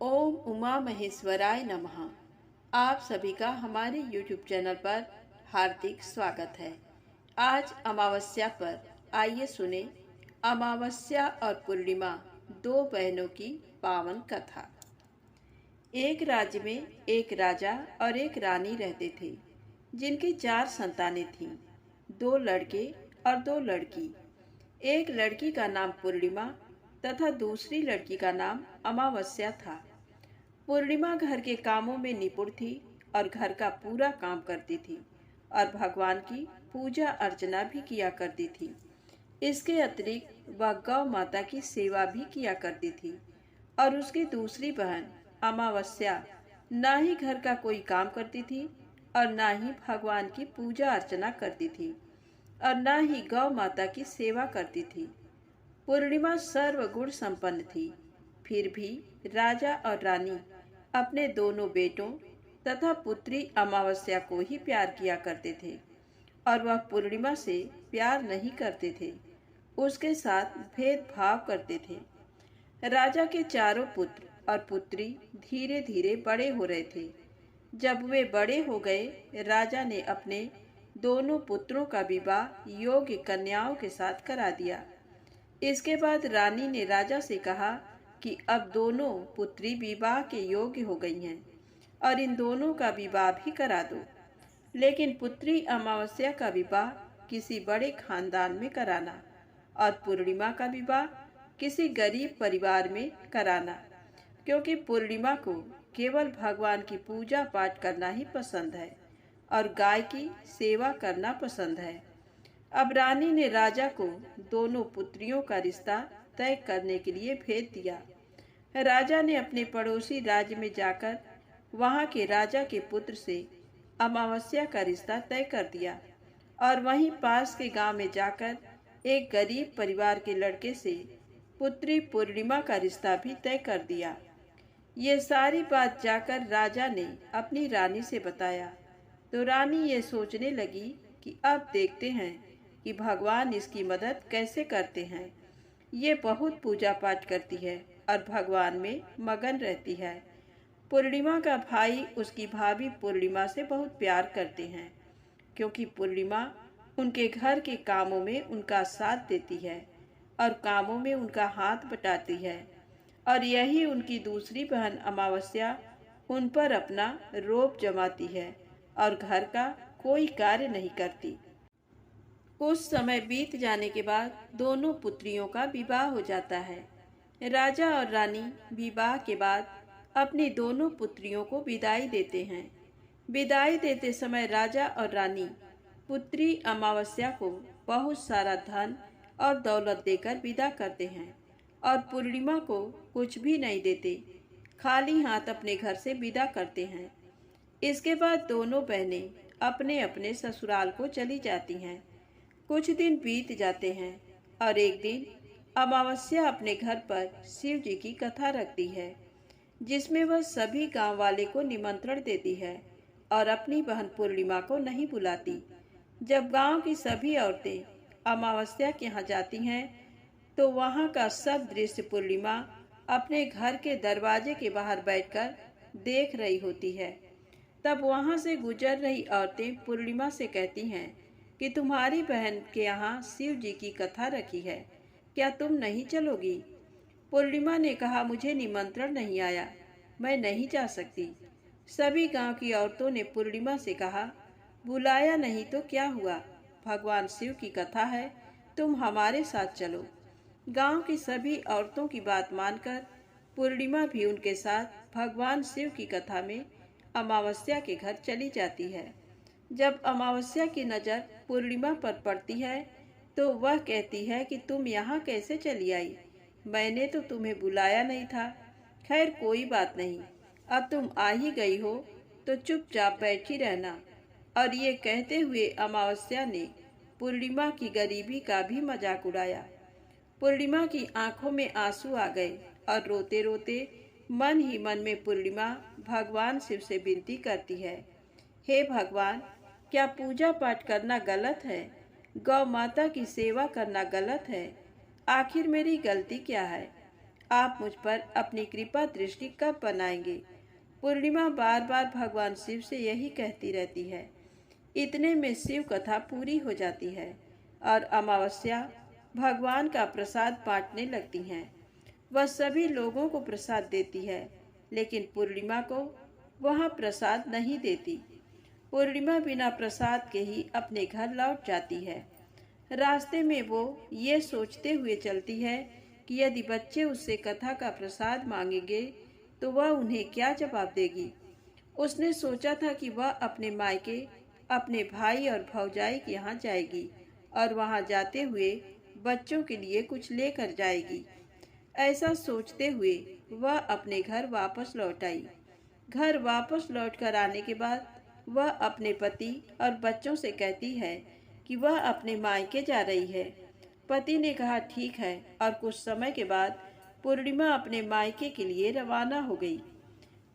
ओम उमा महेश्वराय नमः। आप सभी का हमारे YouTube चैनल पर हार्दिक स्वागत है। आज अमावस्या पर आइए सुने अमावस्या और पूर्णिमा दो बहनों की पावन कथा। एक राज्य में एक राजा और एक रानी रहते थे, जिनकी 4 संतानें थीं, 2 लड़के और 2 लड़की। एक लड़की का नाम पूर्णिमा तथा दूसरी लड़की का नाम अमावस्या था। पूर्णिमा घर के कामों में निपुण थी और घर का पूरा काम करती थी और भगवान की पूजा अर्चना भी किया करती थी। इसके अतिरिक्त वह गौ माता की सेवा भी किया करती थी। और उसकी दूसरी बहन अमावस्या ना ही घर का कोई काम करती थी और ना ही भगवान की पूजा अर्चना करती थी और ना ही गौ माता की सेवा करती थी। पूर्णिमा सर्वगुण संपन्न थी, फिर भी राजा और रानी अपने दोनों बेटों तथा पुत्री अमावस्या को ही प्यार किया करते थे और वह पूर्णिमा से प्यार नहीं करते थे, उसके साथ भेदभाव करते थे। राजा के चारों पुत्र और पुत्री धीरे धीरे बड़े हो रहे थे। जब वे बड़े हो गए, राजा ने अपने दोनों पुत्रों का विवाह योग्य कन्याओं के साथ करा दिया। इसके बाद रानी ने राजा से कहा कि अब दोनों पुत्री विवाह के योग्य हो गई हैं और इन दोनों का विवाह भी करा दो। लेकिन पुत्री अमावस्या का विवाह किसी बड़े खानदान में कराना और पूर्णिमा का विवाह किसी गरीब परिवार में कराना, क्योंकि पूर्णिमा को केवल भगवान की पूजा पाठ करना ही पसंद है और गाय की सेवा करना पसंद है। अब रानी ने राजा को दोनों पुत्रियों का रिश्ता तय करने के लिए भेज दिया। राजा ने अपने पड़ोसी राज्य में जाकर वहां के राजा के पुत्र से अमावस्या का रिश्ता तय कर दिया और वहीं पास के गांव में जाकर एक गरीब परिवार के लड़के से पुत्री पूर्णिमा का रिश्ता भी तय कर दिया। ये सारी बात जाकर राजा ने अपनी रानी से बताया तो रानी ये सोचने लगी कि अब देखते हैं कि भगवान इसकी मदद कैसे करते हैं। ये बहुत पूजा पाठ करती है और भगवान में मगन रहती है। पूर्णिमा का भाई उसकी भाभी पूर्णिमा से बहुत प्यार करते हैं, क्योंकि पूर्णिमा उनके घर के कामों में उनका साथ देती है और कामों में उनका हाथ बटाती है। और यही उनकी दूसरी बहन अमावस्या उन पर अपना रोब जमाती है और घर का कोई कार्य नहीं करती। कुछ समय बीत जाने के बाद दोनों पुत्रियों का विवाह हो जाता है। राजा और रानी विवाह के बाद अपनी दोनों पुत्रियों को विदाई देते हैं। विदाई देते समय राजा और रानी पुत्री अमावस्या को बहुत सारा धन और दौलत देकर विदा करते हैं और पूर्णिमा को कुछ भी नहीं देते, खाली हाथ अपने घर से विदा करते हैं। इसके बाद दोनों बहनें अपने अपने ससुराल को चली जाती हैं। कुछ दिन बीत जाते हैं और एक दिन अमावस्या अपने घर पर शिव जी की कथा रखती है, जिसमें वह सभी गांव वाले को निमंत्रण देती है और अपनी बहन पूर्णिमा को नहीं बुलाती। जब गांव की सभी औरतें अमावस्या के यहाँ जाती हैं तो वहाँ का सब दृश्य पूर्णिमा अपने घर के दरवाजे के बाहर बैठकर देख रही होती है। तब वहाँ से गुजर रही औरतें पूर्णिमा से कहती हैं कि तुम्हारी बहन के यहाँ शिव जी की कथा रखी है, क्या तुम नहीं चलोगी? पूर्णिमा ने कहा, मुझे निमंत्रण नहीं आया, मैं नहीं जा सकती। सभी गांव की औरतों ने पूर्णिमा से कहा, बुलाया नहीं तो क्या हुआ, भगवान शिव की कथा है, तुम हमारे साथ चलो। गांव की सभी औरतों की बात मानकर पूर्णिमा भी उनके साथ भगवान शिव की कथा में अमावस्या के घर चली जाती है। जब अमावस्या की नज़र पूर्णिमा पर पड़ती है तो वह कहती है कि तुम यहाँ कैसे चली आई, मैंने तो तुम्हें बुलाया नहीं था। खैर कोई बात नहीं, अब तुम आ ही गई हो तो चुपचाप बैठी रहना। और ये कहते हुए अमावस्या ने पूर्णिमा की गरीबी का भी मजाक उड़ाया। पूर्णिमा की आंखों में आंसू आ गए और रोते रोते मन ही मन में पूर्णिमा भगवान शिव से विनती करती है, हे भगवान, क्या पूजा पाठ करना गलत है? गौ माता की सेवा करना गलत है? आखिर मेरी गलती क्या है? आप मुझ पर अपनी कृपा दृष्टि कब बनाएंगे? पूर्णिमा बार बार भगवान शिव से यही कहती रहती है। इतने में शिव कथा पूरी हो जाती है और अमावस्या भगवान का प्रसाद बांटने लगती हैं। वह सभी लोगों को प्रसाद देती है, लेकिन पूर्णिमा को वह प्रसाद नहीं देती। पूर्णिमा बिना प्रसाद के ही अपने घर लौट जाती है। रास्ते में वो ये सोचते हुए चलती है कि यदि बच्चे उससे कथा का प्रसाद मांगेंगे तो वह उन्हें क्या जवाब देगी। उसने सोचा था कि वह अपने मायके, अपने भाई और भौजाई के यहाँ जाएगी और वहाँ जाते हुए बच्चों के लिए कुछ लेकर जाएगी। ऐसा सोचते हुए वह अपने घर वापस लौट आई। घर वापस लौट कर आने के बाद वह अपने पति और बच्चों से कहती है कि वह अपने मायके जा रही है। पति ने कहा ठीक है, और कुछ समय के बाद पूर्णिमा अपने मायके के लिए रवाना हो गई।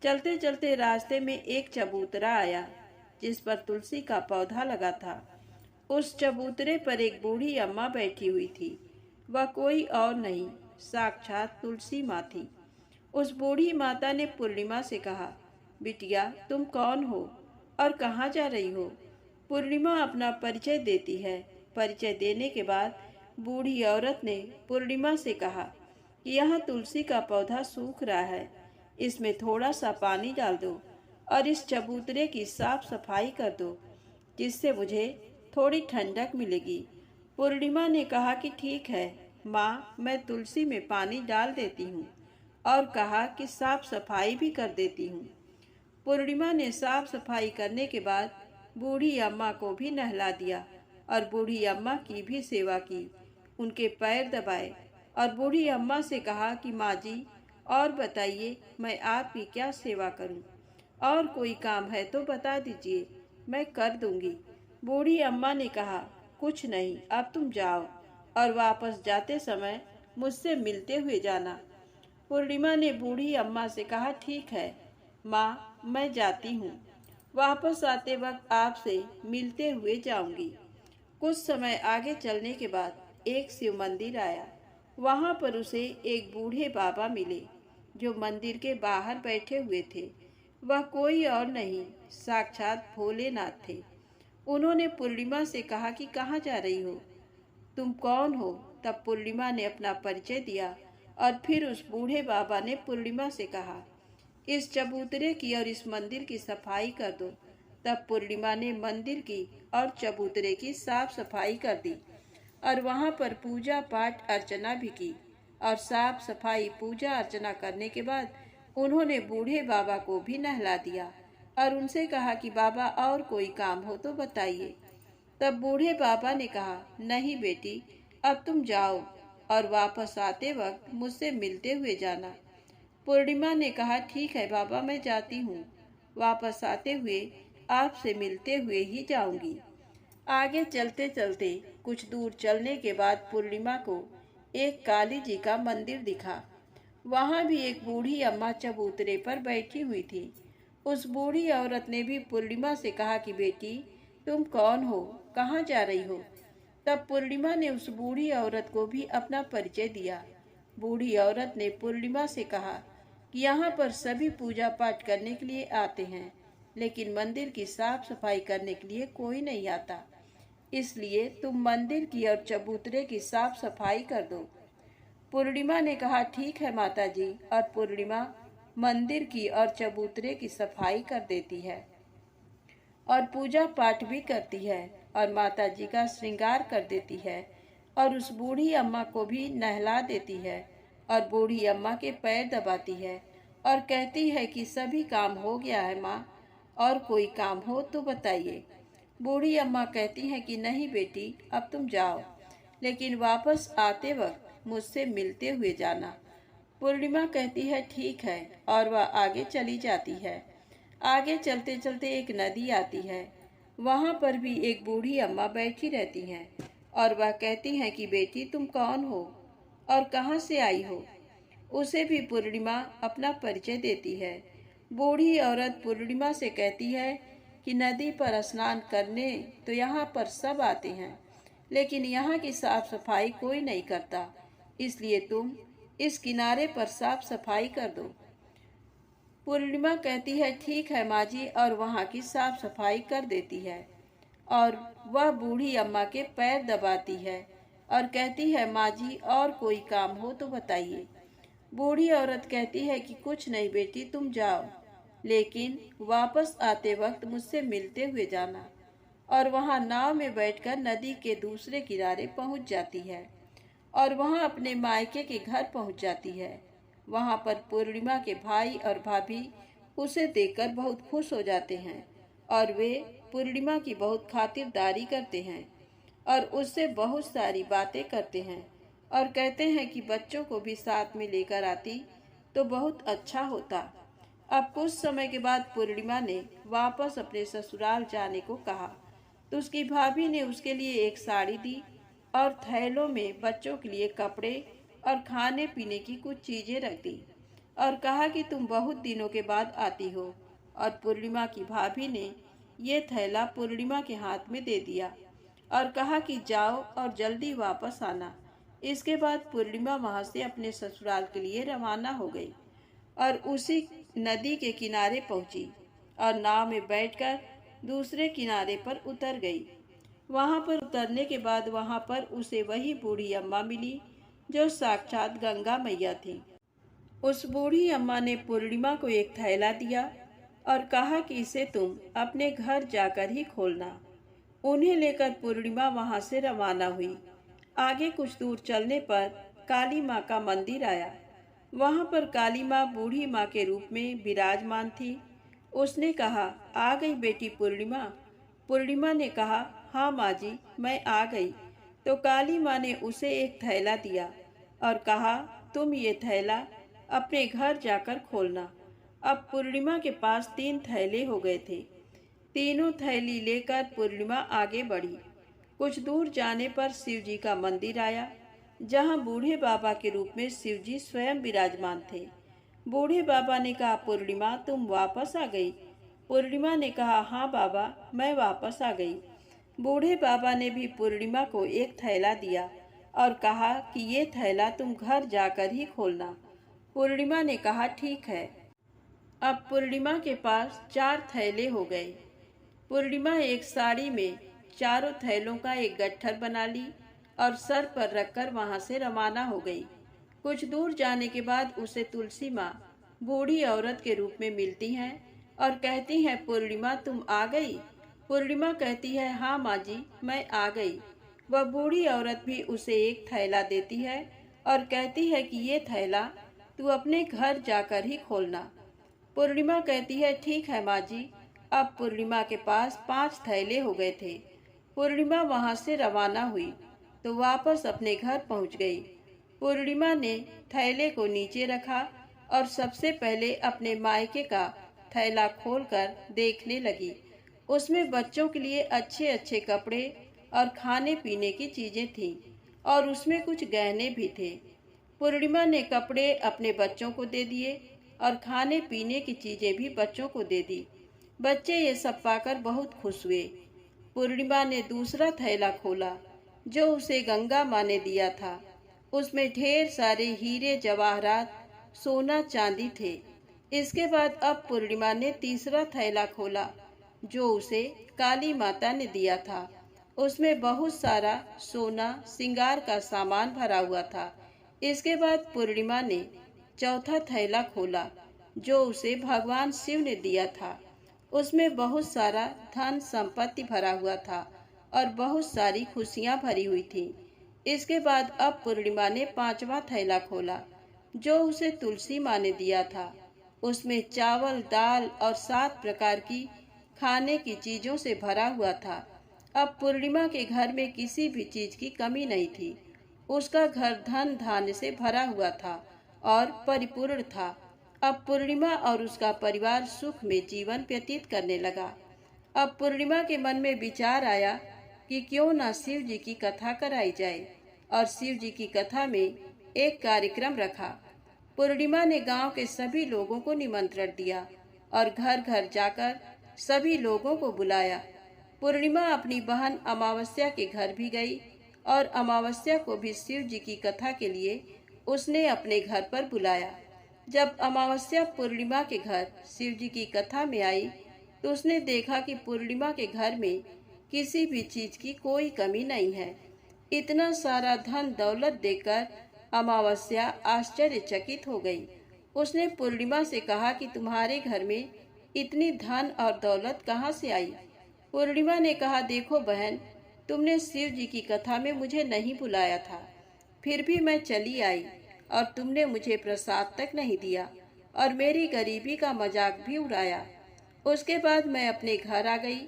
चलते चलते रास्ते में एक चबूतरा आया जिस पर तुलसी का पौधा लगा था। उस चबूतरे पर एक बूढ़ी अम्मा बैठी हुई थी। वह कोई और नहीं, साक्षात तुलसी माँ थी। उस बूढ़ी माता ने पूर्णिमा से कहा, बिटिया तुम कौन हो और कहाँ जा रही हो? पूर्णिमा अपना परिचय देती है। परिचय देने के बाद बूढ़ी औरत ने पूर्णिमा से कहा कि यहाँ तुलसी का पौधा सूख रहा है, इसमें थोड़ा सा पानी डाल दो और इस चबूतरे की साफ सफाई कर दो, जिससे मुझे थोड़ी ठंडक मिलेगी। पूर्णिमा ने कहा कि ठीक है माँ, मैं तुलसी में पानी डाल देती हूँ, और कहा कि साफ सफाई भी कर देती हूँ। पूर्णिमा ने साफ सफाई करने के बाद बूढ़ी अम्मा को भी नहला दिया और बूढ़ी अम्मा की भी सेवा की, उनके पैर दबाए और बूढ़ी अम्मा से कहा कि माँ जी, और बताइए मैं आपकी क्या सेवा करूं? और कोई काम है तो बता दीजिए, मैं कर दूंगी। बूढ़ी अम्मा ने कहा, कुछ नहीं, अब तुम जाओ और वापस जाते समय मुझसे मिलते हुए जाना। पूर्णिमा ने बूढ़ी अम्मा से कहा, ठीक है माँ, मैं जाती हूँ, वापस आते वक्त आपसे मिलते हुए जाऊंगी। कुछ समय आगे चलने के बाद एक शिव मंदिर आया। वहाँ पर उसे एक बूढ़े बाबा मिले जो मंदिर के बाहर बैठे हुए थे। वह कोई और नहीं, साक्षात भोलेनाथ थे। उन्होंने पूर्णिमा से कहा कि कहाँ जा रही हो, तुम कौन हो? तब पूर्णिमा ने अपना परिचय दिया और फिर उस बूढ़े बाबा ने पूर्णिमा से कहा, इस चबूतरे की और इस मंदिर की सफाई कर दो। तब पूर्णिमा ने मंदिर की और चबूतरे की साफ सफाई कर दी और वहाँ पर पूजा पाठ अर्चना भी की। और साफ सफाई पूजा अर्चना करने के बाद उन्होंने बूढ़े बाबा को भी नहला दिया और उनसे कहा कि बाबा और कोई काम हो तो बताइए। तब बूढ़े बाबा ने कहा, नहीं बेटी, अब तुम जाओ और वापस आते वक्त मुझसे मिलते हुए जाना। पूर्णिमा ने कहा, ठीक है बाबा, मैं जाती हूँ, वापस आते हुए आपसे मिलते हुए ही जाऊंगी। आगे चलते चलते कुछ दूर चलने के बाद पूर्णिमा को एक काली जी का मंदिर दिखा। वहाँ भी एक बूढ़ी अम्मा चबूतरे पर बैठी हुई थी। उस बूढ़ी औरत ने भी पूर्णिमा से कहा कि बेटी, तुम कौन हो, कहाँ जा रही हो? तब पूर्णिमा ने उस बूढ़ी औरत को भी अपना परिचय दिया। बूढ़ी औरत ने पूर्णिमा से कहा कि यहाँ पर सभी पूजा पाठ करने के लिए आते हैं, लेकिन मंदिर की साफ सफाई करने के लिए कोई नहीं आता, इसलिए तुम मंदिर की और चबूतरे की साफ सफाई कर दो। पूर्णिमा ने कहा, ठीक है माता जी, और पूर्णिमा मंदिर की और चबूतरे की सफाई कर देती है और पूजा पाठ भी करती है और माता जी का श्रृंगार कर देती है और उस बूढ़ी अम्मा को भी नहला देती है और बूढ़ी अम्मा के पैर दबाती है और कहती है कि सभी काम हो गया है माँ, और कोई काम हो तो बताइए। बूढ़ी अम्मा कहती हैं कि नहीं बेटी, अब तुम जाओ, लेकिन वापस आते वक्त मुझसे मिलते हुए जाना। पूर्णिमा कहती है ठीक है, और वह आगे चली जाती है। आगे चलते चलते एक नदी आती है। वहाँ पर भी एक बूढ़ी अम्मा बैठी रहती हैं और वह कहती हैं कि बेटी, तुम कौन हो और कहाँ से आई हो? उसे भी पूर्णिमा अपना परिचय देती है। बूढ़ी औरत पूर्णिमा से कहती है कि नदी पर स्नान करने तो यहाँ पर सब आते हैं, लेकिन यहाँ की साफ सफाई कोई नहीं करता, इसलिए तुम इस किनारे पर साफ सफाई कर दो। पूर्णिमा कहती है ठीक है माँ जी, और वहाँ की साफ सफाई कर देती है और वह बूढ़ी अम्मा के पैर दबाती है और कहती है माँ जी और कोई काम हो तो बताइए। बूढ़ी औरत कहती है कि कुछ नहीं बेटी, तुम जाओ, लेकिन वापस आते वक्त मुझसे मिलते हुए जाना। और वहाँ नाव में बैठकर नदी के दूसरे किनारे पहुँच जाती है और वहाँ अपने मायके के घर पहुँच जाती है। वहाँ पर पूर्णिमा के भाई और भाभी उसे देखकर बहुत खुश हो जाते हैं और वे पूर्णिमा की बहुत खातिरदारी करते हैं और उससे बहुत सारी बातें करते हैं और कहते हैं कि बच्चों को भी साथ में लेकर आती तो बहुत अच्छा होता। अब कुछ समय के बाद पूर्णिमा ने वापस अपने ससुराल जाने को कहा तो उसकी भाभी ने उसके लिए एक साड़ी दी और थैलों में बच्चों के लिए कपड़े और खाने पीने की कुछ चीजें रख दी और कहा कि तुम बहुत दिनों के बाद आती हो। और पूर्णिमा की भाभी ने ये थैला पूर्णिमा के हाथ में दे दिया और कहा कि जाओ और जल्दी वापस आना। इसके बाद पूर्णिमा वहां से अपने ससुराल के लिए रवाना हो गई और उसी नदी के किनारे पहुंची और नाव में बैठकर दूसरे किनारे पर उतर गई। वहां पर उतरने के बाद वहां पर उसे वही बूढ़ी अम्मा मिली जो साक्षात गंगा मैया थी। उस बूढ़ी अम्मा ने पूर्णिमा को एक थैला दिया और कहा कि इसे तुम अपने घर जाकर ही खोलना। उन्हें लेकर पूर्णिमा वहां से रवाना हुई। आगे कुछ दूर चलने पर काली माँ का मंदिर आया। वहां पर काली माँ बूढ़ी माँ के रूप में विराजमान थी। उसने कहा, आ गई बेटी पूर्णिमा। पूर्णिमा ने कहा, हाँ माँ जी, मैं आ गई। तो काली माँ ने उसे एक थैला दिया और कहा, तुम ये थैला अपने घर जाकर खोलना। अब पूर्णिमा के पास 3 थैले हो गए थे। तीनों थैली लेकर पूर्णिमा आगे बढ़ी। कुछ दूर जाने पर शिव जी का मंदिर आया, जहाँ बूढ़े बाबा के रूप में शिव जी स्वयं विराजमान थे। बूढ़े बाबा ने कहा, पूर्णिमा तुम वापस आ गई। पूर्णिमा ने कहा, हाँ बाबा, मैं वापस आ गई। बूढ़े बाबा ने भी पूर्णिमा को एक थैला दिया और कहा कि ये थैला तुम घर जाकर ही खोलना। पूर्णिमा ने कहा, ठीक है। अब पूर्णिमा के पास 4 थैले हो गए। पूर्णिमा एक साड़ी में चारों थैलों का एक गट्ठर बना ली और सर पर रखकर वहां से रवाना हो गई। कुछ दूर जाने के बाद उसे तुलसी माँ बूढ़ी औरत के रूप में मिलती हैं और कहती हैं, पूर्णिमा तुम आ गई। पूर्णिमा कहती है, हाँ माँ जी, मैं आ गई। वह बूढ़ी औरत भी उसे एक थैला देती है और कहती है कि ये थैला तू अपने घर जाकर ही खोलना। पूर्णिमा कहती है, ठीक है माँ जी। अब पूर्णिमा के पास 5 थैले हो गए थे। पूर्णिमा वहां से रवाना हुई तो वापस अपने घर पहुंच गई। पूर्णिमा ने थैले को नीचे रखा और सबसे पहले अपने मायके का थैला खोलकर देखने लगी। उसमें बच्चों के लिए अच्छे अच्छे कपड़े और खाने पीने की चीजें थीं और उसमें कुछ गहने भी थे। पूर्णिमा ने कपड़े अपने बच्चों को दे दिए और खाने पीने की चीजें भी बच्चों को दे दी। बच्चे ये सब पाकर बहुत खुश हुए। पूर्णिमा ने दूसरा थैला खोला जो उसे गंगा माँ ने दिया था। उसमें ढेर सारे हीरे जवाहरात, सोना चांदी थे। इसके बाद अब पूर्णिमा ने तीसरा थैला खोला जो उसे काली माता ने दिया था। उसमें बहुत सारा सोना श्रृंगार का सामान भरा हुआ था। इसके बाद पूर्णिमा ने चौथा थैला खोला जो उसे भगवान शिव ने दिया था। उसमें बहुत सारा धन संपत्ति भरा हुआ था और बहुत सारी खुशियां भरी हुई थी। इसके बाद अब पूर्णिमा ने 5वां थैला खोला जो उसे तुलसी माँ ने दिया था। उसमें चावल, दाल और 7 प्रकार की खाने की चीजों से भरा हुआ था। अब पूर्णिमा के घर में किसी भी चीज की कमी नहीं थी। उसका घर धन धान्य से भरा हुआ था और परिपूर्ण था। अब पूर्णिमा और उसका परिवार सुख में जीवन व्यतीत करने लगा। अब पूर्णिमा के मन में विचार आया कि क्यों न शिव जी की कथा कराई जाए और शिव जी की कथा में एक कार्यक्रम रखा। पूर्णिमा ने गांव के सभी लोगों को निमंत्रण दिया और घर घर जाकर सभी लोगों को बुलाया। पूर्णिमा अपनी बहन अमावस्या के घर भी गई और अमावस्या को भी शिव जी की कथा के लिए उसने अपने घर पर बुलाया। जब अमावस्या पूर्णिमा के घर शिव जी की कथा में आई तो उसने देखा कि पूर्णिमा के घर में किसी भी चीज की कोई कमी नहीं है। इतना सारा धन दौलत देखकर अमावस्या आश्चर्यचकित हो गई। उसने पूर्णिमा से कहा कि तुम्हारे घर में इतनी धन और दौलत कहाँ से आई? पूर्णिमा ने कहा, देखो बहन, तुमने शिव जी की कथा में मुझे नहीं बुलाया था, फिर भी मैं चली आई और तुमने मुझे प्रसाद तक नहीं दिया और मेरी गरीबी का मजाक भी उड़ाया। उसके बाद मैं अपने घर आ गई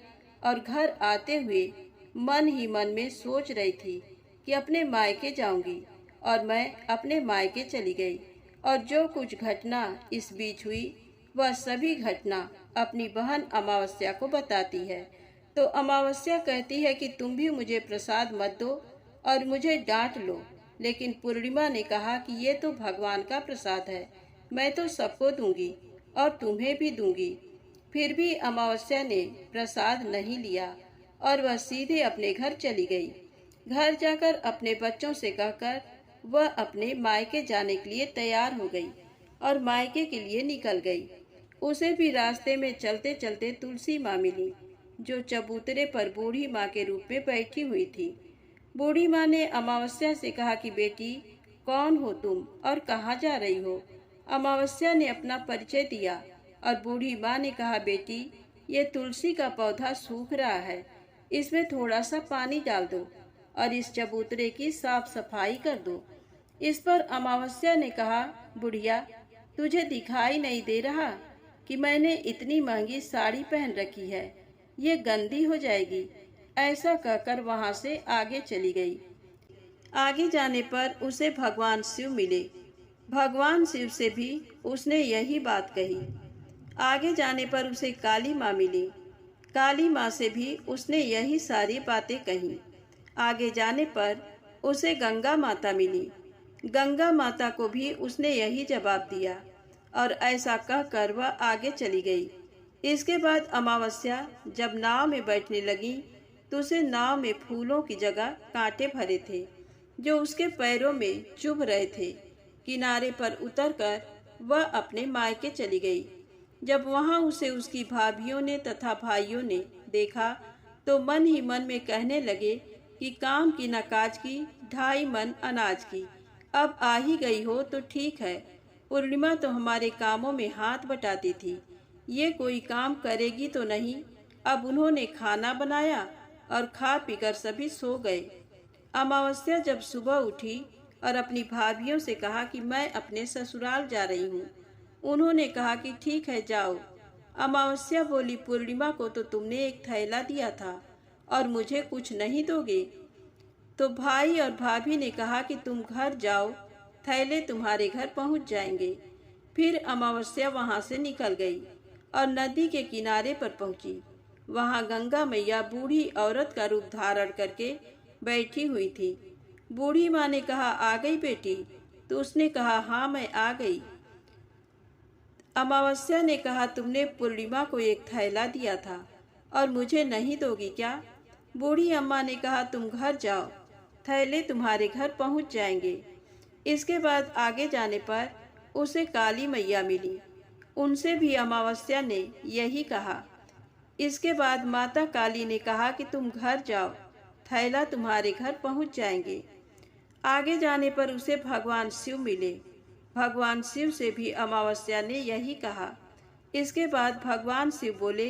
और घर आते हुए मन ही मन में सोच रही थी कि अपने मायके जाऊंगी और मैं अपने मायके चली गई। और जो कुछ घटना इस बीच हुई वह सभी घटना अपनी बहन अमावस्या को बताती है। तो अमावस्या कहती है कि तुम भी मुझे प्रसाद मत दो और मुझे डांट लो, लेकिन पूर्णिमा ने कहा कि ये तो भगवान का प्रसाद है, मैं तो सबको दूंगी और तुम्हें भी दूंगी। फिर भी अमावस्या ने प्रसाद नहीं लिया और वह सीधे अपने घर चली गई। घर जाकर अपने बच्चों से कहकर वह अपने मायके जाने के लिए तैयार हो गई और मायके के लिए निकल गई। उसे भी रास्ते में चलते चलते तुलसी माँ मिली, जो चबूतरे पर बूढ़ी माँ के रूप में बैठी हुई थी। बूढ़ी माँ ने अमावस्या से कहा कि बेटी, कौन हो तुम और कहाँ जा रही हो? अमावस्या ने अपना परिचय दिया और बूढ़ी माँ ने कहा, बेटी, ये तुलसी का पौधा सूख रहा है, इसमें थोड़ा सा पानी डाल दो और इस चबूतरे की साफ सफाई कर दो। इस पर अमावस्या ने कहा, बुढ़िया, तुझे दिखाई नहीं दे रहा कि मैंने इतनी महंगी साड़ी पहन रखी है, ये गंदी हो जाएगी। ऐसा कहकर वहां से आगे चली गई। आगे जाने पर उसे भगवान शिव मिले। भगवान शिव से भी उसने यही बात कही। आगे जाने पर उसे काली माँ मिली। काली माँ से भी उसने यही सारी बातें कही। आगे जाने पर उसे गंगा माता मिली। गंगा माता को भी उसने यही जवाब दिया और ऐसा कहकर वह आगे चली गई। इसके बाद अमावस्या जब नाव में बैठने लगी तो उसे नाव में फूलों की जगह कांटे भरे थे, जो उसके पैरों में चुभ रहे थे। किनारे पर उतरकर वह अपने मायके चली गई। जब वहां उसे उसकी भाभियों ने तथा भाइयों ने देखा तो मन ही मन में कहने लगे कि काम की न काज की, 2.5 मन अनाज की। अब आ ही गई हो तो ठीक है। पूर्णिमा तो हमारे कामों में हाथ बटाती थी, ये कोई काम करेगी तो नहीं। अब उन्होंने खाना बनाया और खा पीकर सभी सो गए। अमावस्या जब सुबह उठी और अपनी भाभियों से कहा कि मैं अपने ससुराल जा रही हूँ। उन्होंने कहा कि ठीक है, जाओ। अमावस्या बोली, पूर्णिमा को तो तुमने एक थैला दिया था और मुझे कुछ नहीं दोगे? तो भाई और भाभी ने कहा कि तुम घर जाओ, थैले तुम्हारे घर पहुंच जाएंगे। फिर अमावस्या वहां से निकल गई और नदी के किनारे पर पहुंची। वहां गंगा मैया बूढ़ी औरत का रूप धारण करके बैठी हुई थी। बूढ़ी माँ ने कहा, आ गई बेटी? तो उसने कहा, हाँ, मैं आ गई। अमावस्या ने कहा, तुमने पूर्णिमा को एक थैला दिया था और मुझे नहीं दोगी क्या? बूढ़ी अम्मा ने कहा, तुम घर जाओ, थैले तुम्हारे घर पहुंच जाएंगे। इसके बाद आगे जाने पर उसे काली मैया मिली। उनसे भी अमावस्या ने यही कहा। इसके बाद माता काली ने कहा कि तुम घर जाओ, थैला तुम्हारे घर पहुंच जाएंगे। आगे जाने पर उसे भगवान शिव मिले। भगवान शिव से भी अमावस्या ने यही कहा। इसके बाद भगवान शिव बोले,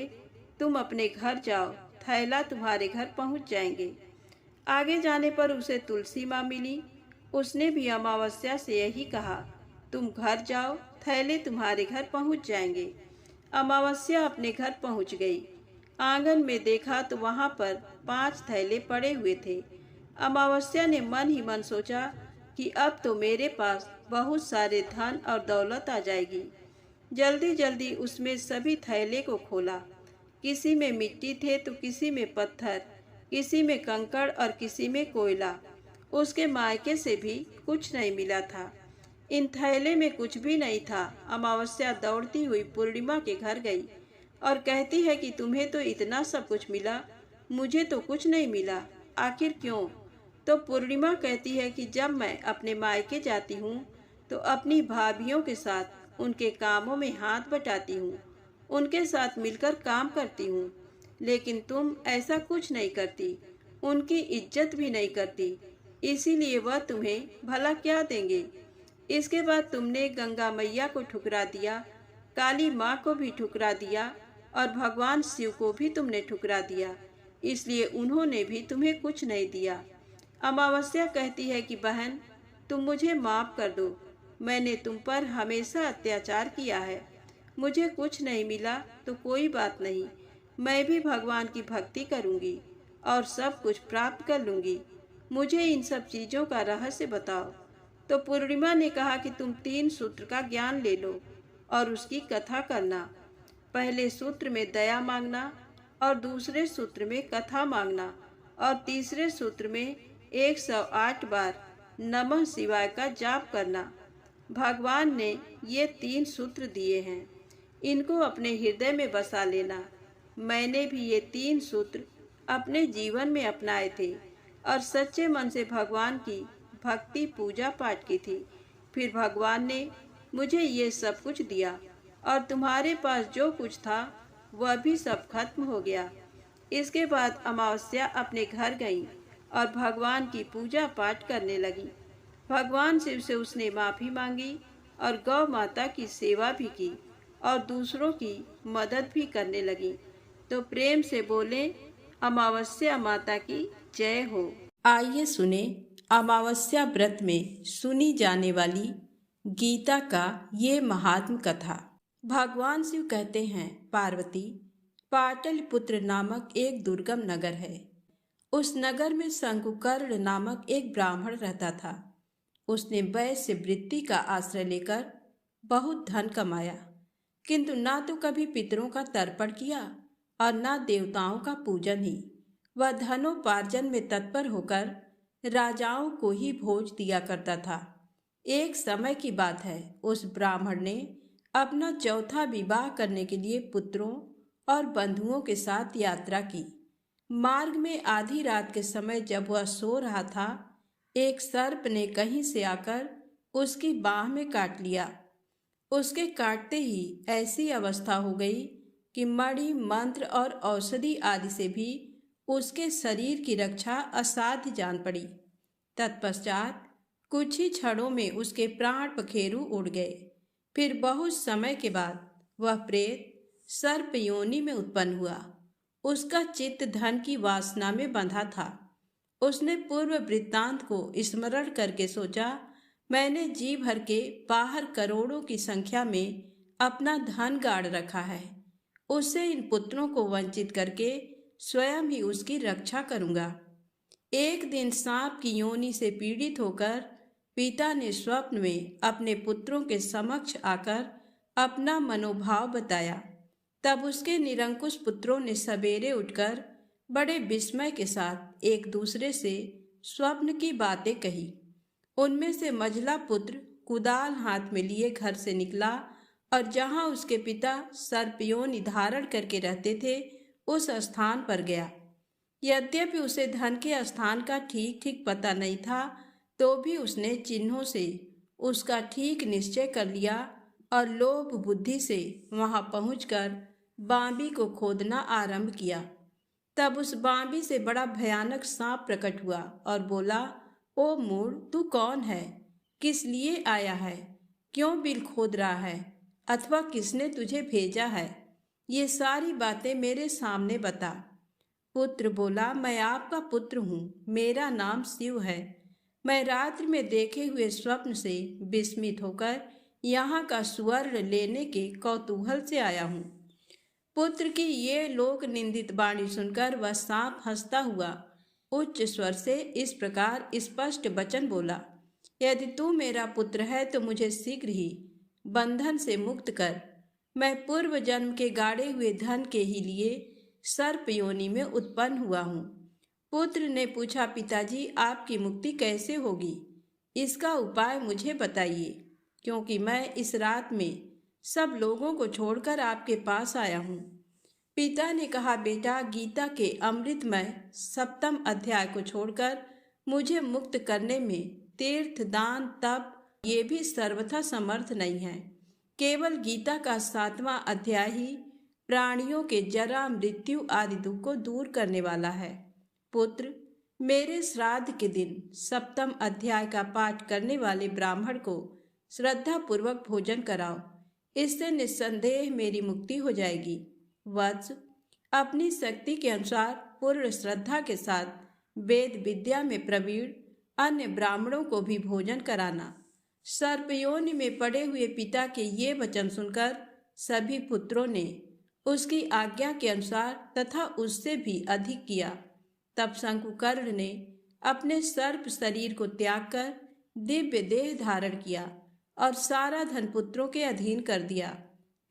तुम अपने घर जाओ, थैला तुम्हारे घर पहुंच जाएंगे। आगे जाने पर उसे तुलसी माँ मिली। उसने भी अमावस्या से यही कहा, तुम घर जाओ, थैले तुम्हारे घर पहुंच जाएंगे। अमावस्या अपने घर पहुंच गई। आंगन में देखा तो वहां पर 5 थैले पड़े हुए थे। अमावस्या ने मन ही मन सोचा कि अब तो मेरे पास बहुत सारे धन और दौलत आ जाएगी। जल्दी जल्दी उसमें सभी थैले को खोला। किसी में मिट्टी थे तो किसी में पत्थर, किसी में कंकड़ और किसी में कोयला। उसके मायके से भी कुछ नहीं मिला था। इन थैले में कुछ भी नहीं था। अमावस्या दौड़ती हुई पूर्णिमा के घर गई और कहती है कि तुम्हें तो इतना सब कुछ मिला, मुझे तो कुछ नहीं मिला, आखिर क्यों? तो पूर्णिमा कहती है कि जब मैं अपने मायके जाती हूँ तो अपनी भाभीियों के साथ उनके कामों में हाथ बटाती हूँ, उनके साथ मिलकर काम करती हूँ। लेकिन तुम ऐसा कुछ नहीं करती, उनकी इज्जत भी नहीं करती, इसीलिए वह तुम्हें भला क्या देंगे। इसके बाद तुमने गंगा मैया को ठुकरा दिया, काली माँ को भी ठुकरा दिया और भगवान शिव को भी तुमने ठुकरा दिया, इसलिए उन्होंने भी तुम्हें कुछ नहीं दिया। अमावस्या कहती है कि बहन, तुम मुझे माफ कर दो, मैंने तुम पर हमेशा अत्याचार किया है। मुझे कुछ नहीं मिला तो कोई बात नहीं, मैं भी भगवान की भक्ति करूंगी और सब कुछ प्राप्त कर लूंगी। मुझे इन सब चीजों का रहस्य बताओ। तो पूर्णिमा ने कहा कि तुम 3 सूत्र का ज्ञान ले लो और उसकी कथा करना। पहले सूत्र में दया मांगना और दूसरे सूत्र में कथा मांगना और तीसरे सूत्र में 108 बार नमः शिवाय का जाप करना। भगवान ने ये 3 सूत्र दिए हैं, इनको अपने हृदय में बसा लेना। मैंने भी ये 3 सूत्र अपने जीवन में अपनाए थे और सच्चे मन से भगवान की भक्ति पूजा पाठ की थी। फिर भगवान ने मुझे ये सब कुछ दिया और तुम्हारे पास जो कुछ था वह भी सब खत्म हो गया। इसके बाद अमावस्या अपने घर गई और भगवान की पूजा पाठ करने लगी। भगवान शिव से उसने माफ़ी मांगी और गौ माता की सेवा भी की और दूसरों की मदद भी करने लगी। तो प्रेम से बोले, अमावस्या माता की जय हो। आइए सुने अमावस्या व्रत में सुनी जाने वाली गीता का ये महात्म कथा। भगवान शिव कहते हैं, पार्वती, पाटलिपुत्र नामक एक दुर्गम नगर है। उस नगर में शंकुकर्ण नामक एक ब्राह्मण रहता था। उसने वैश्य वृत्ति का आश्रय लेकर बहुत धन कमाया, किंतु ना तो कभी पितरों का तर्पण किया और ना देवताओं का पूजन ही। वह धनोपार्जन में तत्पर होकर राजाओं को ही भोज दिया करता था। एक समय की बात है, उस ब्राह्मण ने अपना चौथा विवाह करने के लिए पुत्रों और बंधुओं के साथ यात्रा की। मार्ग में आधी रात के समय जब वह सो रहा था, एक सर्प ने कहीं से आकर उसकी बाह में काट लिया। उसके काटते ही ऐसी अवस्था हो गई कि मणि, मंत्र और औषधि आदि से भी उसके शरीर की रक्षा असाध्य जान पड़ी। तत्पश्चात कुछ ही क्षणों में उसके प्राण पखेरु उड़ गए। फिर बहुत समय के बाद वह प्रेत सर्प योनि में उत्पन्न हुआ। उसका चित्त धन की वासना में बंधा था। उसने पूर्व वृत्तांत को स्मरण करके सोचा, मैंने जी भर के बाहर करोड़ों की संख्या में अपना धन गाड़ रखा है, उससे इन पुत्रों को वंचित करके स्वयं ही उसकी रक्षा करूंगा। एक दिन सांप की योनि से पीड़ित होकर पिता ने स्वप्न में अपने पुत्रों के समक्ष आकर अपना मनोभाव बताया। तब उसके निरंकुश पुत्रों ने सवेरे उठकर बड़े विस्मय के साथ एक दूसरे से स्वप्न की बातें कही। उनमें से मझला पुत्र कुदाल हाथ में लिए घर से निकला और जहां उसके पिता सर्पयोनि धारण करके रहते थे, उस स्थान पर गया। यद्यपि उसे धन के स्थान का ठीक ठीक पता नहीं था, तो भी उसने चिन्हों से उसका ठीक निश्चय कर लिया और लोभ बुद्धि से वहां पहुंचकर बांबी को खोदना आरंभ किया। तब उस बांबी से बड़ा भयानक सांप प्रकट हुआ और बोला, ओ मूढ़, तू कौन है? किस लिए आया है? क्यों बिल खोद रहा है? अथवा किसने तुझे भेजा है? ये सारी बातें मेरे सामने बता। पुत्र बोला, मैं आपका पुत्र हूँ, मेरा नाम शिव है। मैं रात्रि में देखे हुए स्वप्न से विस्मित होकर यहाँ का स्वर्ण लेने के कौतूहल से आया हूँ। पुत्र की ये लोक निंदित वाणी सुनकर वह सांप हंसता हुआ उच्च स्वर से इस प्रकार स्पष्ट वचन बोला, यदि तू मेरा पुत्र है तो मुझे शीघ्र ही बंधन से मुक्त कर। मैं पूर्व जन्म के गाड़े हुए धन के ही लिए सर्प योनि में उत्पन्न हुआ हूँ। पुत्र ने पूछा, पिताजी, आपकी मुक्ति कैसे होगी? इसका उपाय मुझे बताइए, क्योंकि मैं इस रात में सब लोगों को छोड़कर आपके पास आया हूँ। पिता ने कहा, बेटा, गीता के अमृतमय 7वें अध्याय को छोड़कर मुझे मुक्त करने में तीर्थ, दान, तप ये भी सर्वथा समर्थ नहीं है। केवल गीता का 7वां अध्याय ही प्राणियों के जरा, मृत्यु आदि दुख को दूर करने वाला है। पुत्र, मेरे श्राद्ध के दिन 7वें अध्याय का पाठ करने वाले ब्राह्मण को श्रद्धा पूर्वक भोजन कराओ। इससे निस्संदेह मेरी मुक्ति हो जाएगी। वत्स, अपनी शक्ति के अनुसार पूर्ण श्रद्धा के साथ वेद विद्या में प्रवीण अन्य ब्राह्मणों को भी भोजन कराना। सर्पयोनि में पड़े हुए पिता के ये वचन सुनकर सभी पुत्रों ने उसकी आज्ञा के अनुसार तथा उससे भी अधिक किया। तब शंकुकर्ण ने अपने सर्प शरीर को त्याग कर दिव्य देह धारण किया और सारा धन पुत्रों के अधीन कर दिया।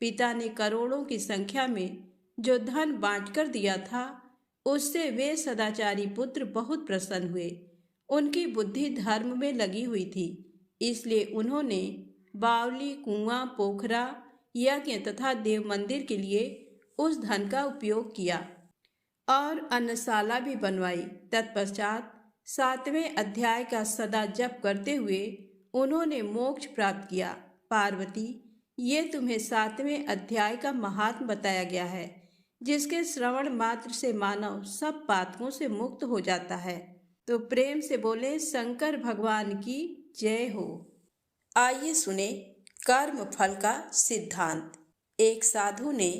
पिता ने करोड़ों की संख्या में जो धन बांटकर दिया था, उससे वे सदाचारी पुत्र बहुत प्रसन्न हुए। उनकी बुद्धि धर्म में लगी हुई थी, इसलिए उन्होंने बावली, कुआं, पोखरा, यज्ञ तथा देव मंदिर के लिए उस धन का उपयोग किया और अन्नशाला भी बनवाई। तत्पश्चात 7वें अध्याय का सदा जप करते हुए उन्होंने मोक्ष प्राप्त किया। पार्वती, ये तुम्हें 7वें अध्याय का महात्म बताया गया है, जिसके श्रवण मात्र से मानव सब पातकों से मुक्त हो जाता है। तो प्रेम से बोले शंकर भगवान की जय हो। आइए सुने कर्म फल का सिद्धांत। एक साधु ने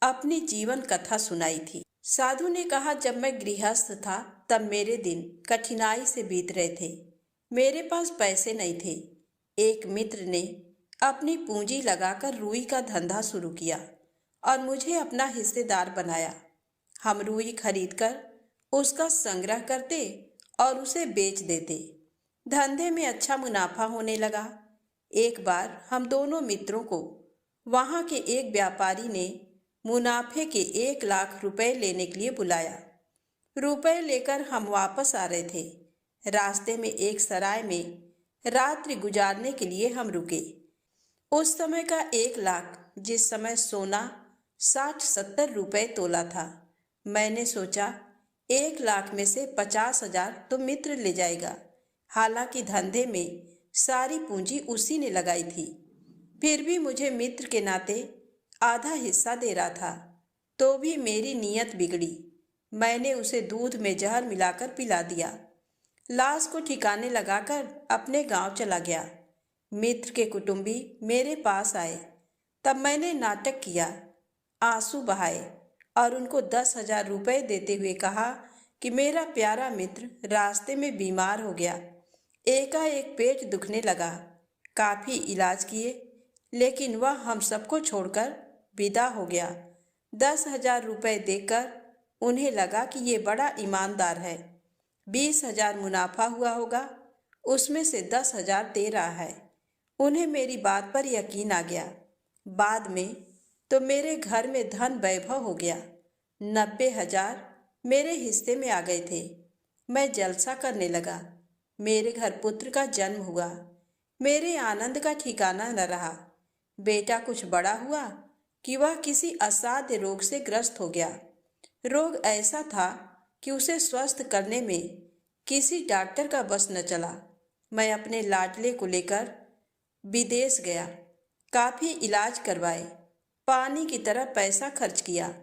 अपनी जीवन कथा सुनाई थी। साधु ने कहा, जब मैं गृहस्थ था तब मेरे दिन कठिनाई से बीत रहे थे। मेरे पास पैसे नहीं थे। एक मित्र ने अपनी पूंजी लगाकर रुई का धंधा शुरू किया और मुझे अपना हिस्सेदार बनाया। हम रुई खरीदकर उसका संग्रह करते और उसे बेच देते। धंधे में अच्छा मुनाफा होने लगा। एक बार हम दोनों मित्रों को वहां के एक व्यापारी ने मुनाफे के 1 लाख रुपए लेने के लिए बुलाया। रुपए लेकर हम वापस आ रहे थे। रास्ते में एक सराय में रात्रि गुजारने के लिए हम रुके। उस समय का 1 लाख, जिस समय सोना 60-70 रुपए तोला था। मैंने सोचा 1 लाख में से 50,000 तो मित्र ले जाएगा। हालांकि धंधे में सारी पूंजी उसी ने लगाई थी, फिर भी मुझे मित्र के नाते आधा हिस्सा दे रहा था। तो भी मेरी नीयत बिगड़ी। मैंने उसे दूध में जहर मिलाकर पिला दिया। लाश को ठिकाने लगाकर अपने गांव चला गया। मित्र के कुटुंबी मेरे पास आए। तब मैंने नाटक किया, आंसू बहाए और उनको 10,000 रुपए देते हुए कहा कि मेरा प्यारा मित्र रास्ते में बीमार हो गया। एकाएक पेट दुखने लगा। काफी इलाज किए, लेकिन वह हम सबको छोड़कर विदा हो गया। 10,000 रुपए देकर उन्हें लगा कि ये बड़ा ईमानदार है। 20,000 मुनाफा हुआ होगा, उसमें से 10,000 दे रहा है। उन्हें मेरी बात पर यकीन आ गया। बाद में तो मेरे घर में धन वैभव हो गया। 90,000 मेरे हिस्से में आ गए थे। मैं जलसा करने लगा। मेरे घर पुत्र का जन्म हुआ। मेरे आनंद का ठिकाना न रहा। बेटा कुछ बड़ा हुआ कि वह किसी असाध्य रोग से ग्रस्त हो गया। रोग ऐसा था कि उसे स्वस्थ करने में किसी डॉक्टर का बस न चला। मैं अपने लाडले को लेकर विदेश गया। काफी इलाज करवाए, पानी की तरह पैसा खर्च किया।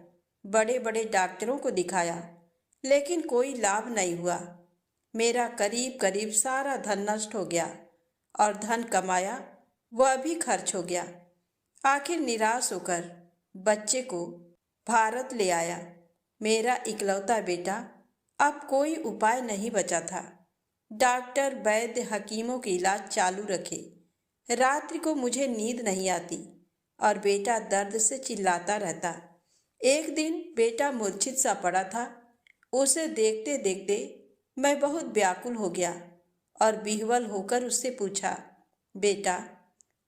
बड़े बड़े डॉक्टरों को दिखाया, लेकिन कोई लाभ नहीं हुआ। मेरा करीब करीब सारा धन नष्ट हो गया और धन कमाया वह भी खर्च हो गया। आखिर निराश होकर बच्चे को भारत ले आया। मेरा इकलौता बेटा। अब कोई उपाय नहीं बचा था। डॉक्टर, वैद्य, हकीमों के इलाज चालू रखे। रात्रि को मुझे नींद नहीं आती और बेटा दर्द से चिल्लाता रहता। एक दिन बेटा मूर्छित सा पड़ा था। उसे देखते देखते मैं बहुत व्याकुल हो गया और विह्वल होकर उससे पूछा, बेटा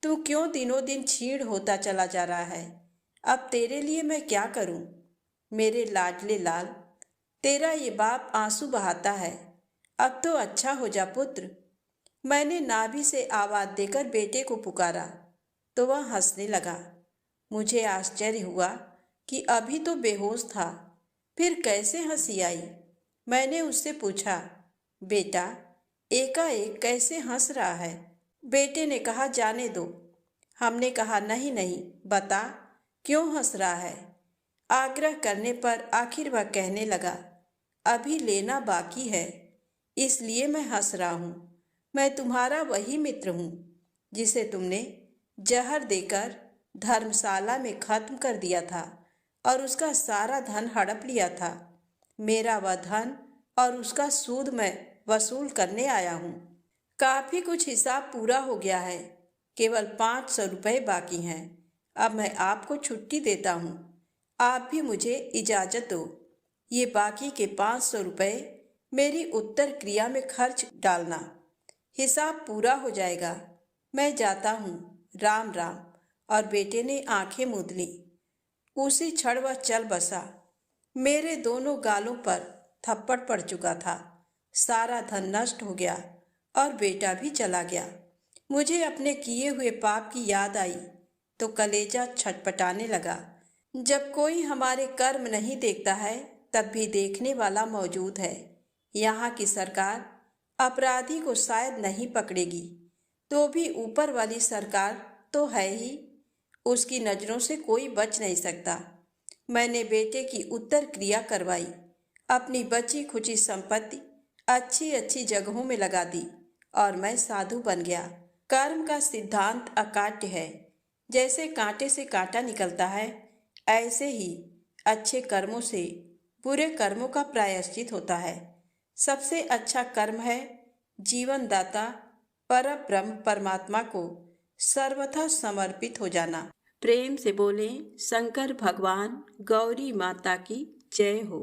तू क्यों दिनों दिन क्षीण होता चला जा रहा है? अब तेरे लिए मैं क्या करूं? मेरे लाडले लाल, तेरा ये बाप आंसू बहाता है। अब तो अच्छा हो जा पुत्र। मैंने नाभि से आवाज देकर बेटे को पुकारा तो वह हंसने लगा। मुझे आश्चर्य हुआ कि अभी तो बेहोश था, फिर कैसे हंसी आई। मैंने उससे पूछा, बेटा एकाएक कैसे हंस रहा है? बेटे ने कहा, जाने दो। हमने कहा, नहीं नहीं, बता क्यों हंस रहा है। आग्रह करने पर आखिर वह कहने लगा, अभी लेना बाकी है, इसलिए मैं हंस रहा हूँ। मैं तुम्हारा वही मित्र हूँ जिसे तुमने जहर देकर धर्मशाला में खत्म कर दिया था और उसका सारा धन हड़प लिया था। मेरा वह धन और उसका सूद मैं वसूल करने आया हूँ। काफी कुछ हिसाब पूरा हो गया है, केवल 500 रुपये बाकी हैं। अब मैं आपको छुट्टी देता हूँ, आप भी मुझे इजाजत दो। ये बाकी के 500 रुपये मेरी उत्तर क्रिया में खर्च डालना, हिसाब पूरा हो जाएगा। मैं जाता हूँ, राम राम। और बेटे ने आंखें मूंद ली। उसी क्षण वह चल बसा। मेरे दोनों गालों पर थप्पड़ पड़ चुका था। सारा धन नष्ट हो गया और बेटा भी चला गया। मुझे अपने किए हुए पाप की याद आई तो कलेजा छटपटाने लगा। जब कोई हमारे कर्म नहीं देखता है तब भी देखने वाला मौजूद है। यहाँ की सरकार अपराधी को शायद नहीं पकड़ेगी, तो भी ऊपर वाली सरकार तो है ही, उसकी नज़रों से कोई बच नहीं सकता। मैंने बेटे की उत्तर क्रिया करवाई, अपनी बची खुची संपत्ति अच्छी अच्छी जगहों में लगा दी और मैं साधु बन गया। कर्म का सिद्धांत अकाट्य है। जैसे कांटे से कांटा निकलता है, ऐसे ही अच्छे कर्मों से बुरे कर्मों का प्रायश्चित होता है। सबसे अच्छा कर्म है जीवन दाता परब्रह्म परमात्मा को सर्वथा समर्पित हो जाना। प्रेम से बोलें, शंकर भगवान गौरी माता की जय हो।